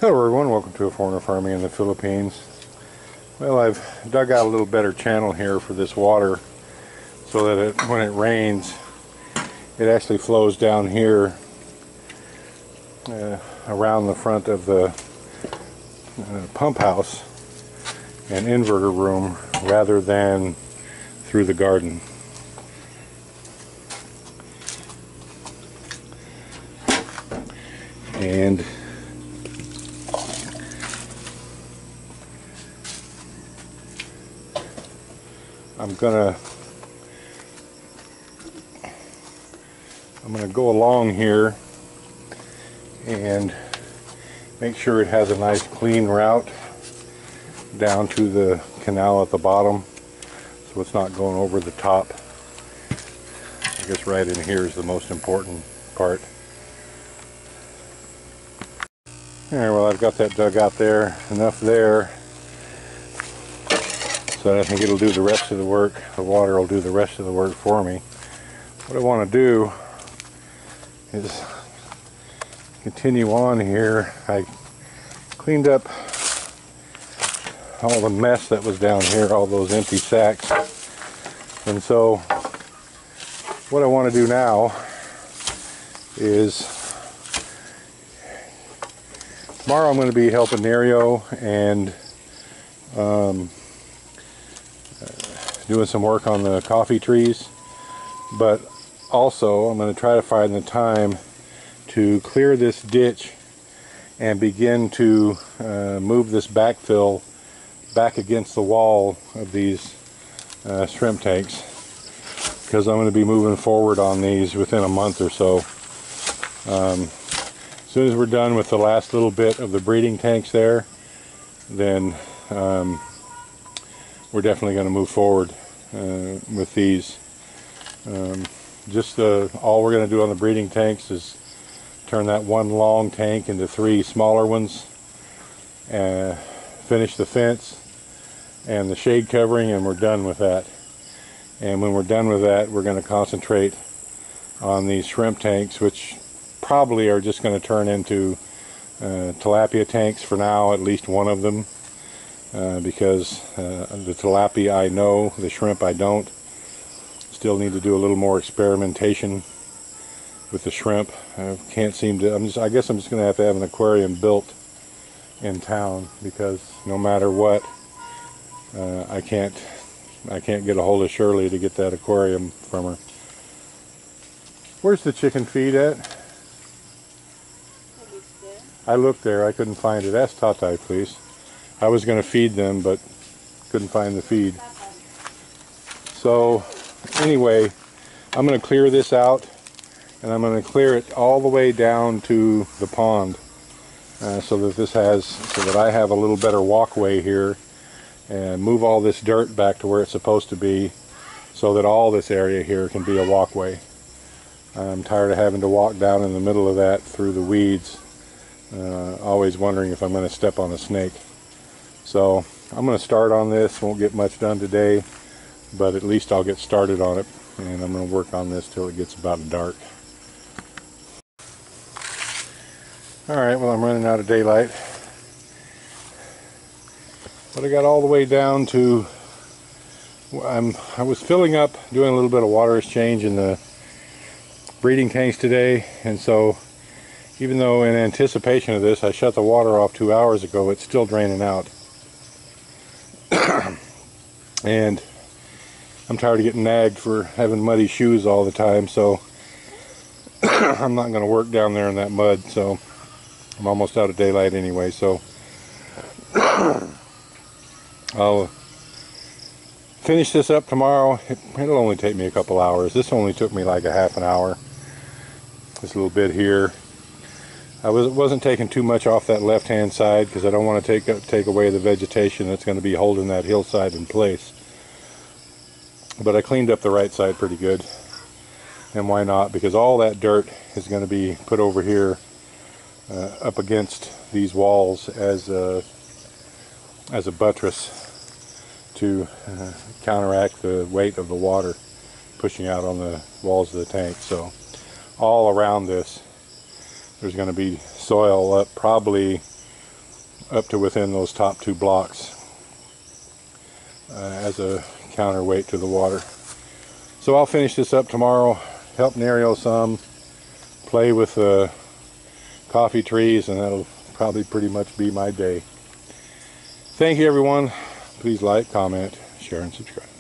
Hello everyone, welcome to A Foreigner Farming in the Philippines. Well, I've dug out a little better channel here for this water so that when it rains it actually flows down here around the front of the pump house and inverter room rather than through the garden. And I'm gonna go along here and make sure it has a nice clean route down to the canal at the bottom, so it's not going over the top. I guess right in here is the most important part. Alright, well, I've got that dug out there, enough there, so I think it'll do the rest of the work. The water will do the rest of the work for me. What I want to do is continue on here. I cleaned up all the mess that was down here, all those empty sacks. And so what I want to do now is, tomorrow I'm going to be helping Nerio and doing some work on the coffee trees, but also I'm going to try to find the time to clear this ditch and begin to move this backfill back against the wall of these shrimp tanks, because I'm going to be moving forward on these within a month or so. As soon as we're done with the last little bit of the breeding tanks there, then we're definitely going to move forward with these. All we're going to do on the breeding tanks is turn that one long tank into 3 smaller ones, finish the fence and the shade covering, and we're done with that. And when we're done with that, we're going to concentrate on these shrimp tanks, which probably are just going to turn into tilapia tanks for now, at least one of them, because the tilapia I know, the shrimp I don't. Still need to do a little more experimentation with the shrimp. I can't seem to, I guess I'm just going to have an aquarium built in town, because no matter what, I can't get a hold of Shirley to get that aquarium from her. Where's the chicken feed at? I looked there, I couldn't find it. Ask Tatai, please. I was going to feed them, but couldn't find the feed. So anyway, I'm going to clear this out, and I'm going to clear it all the way down to the pond, so that I have a little better walkway here, and move all this dirt back to where it's supposed to be, so that all this area here can be a walkway. I'm tired of having to walk down in the middle of that through the weeds, always wondering if I'm going to step on a snake. So I'm going to start on this. Won't get much done today, but at least I'll get started on it, and I'm going to work on this till it gets about dark. Alright, well, I'm running out of daylight, but I got all the way down to, I was filling up, doing a little bit of water exchange in the breeding tanks today, and so even though in anticipation of this I shut the water off 2 hours ago, it's still draining out. And I'm tired of getting nagged for having muddy shoes all the time, so I'm not going to work down there in that mud. So I'm almost out of daylight anyway, so I'll finish this up tomorrow. It'll only take me a couple hours. This only took me like a half an hour. This little bit here. I wasn't taking too much off that left hand side, because I don't want to take away the vegetation that's going to be holding that hillside in place. But I cleaned up the right side pretty good, and why not, because all that dirt is going to be put over here up against these walls as a buttress to counteract the weight of the water pushing out on the walls of the tank. So all around this there's going to be soil up probably up to within those top 2 blocks as a counterweight to the water. So I'll finish this up tomorrow, help Nerio some, play with the coffee trees, and that'll probably pretty much be my day. Thank you everyone. Please like, comment, share, and subscribe.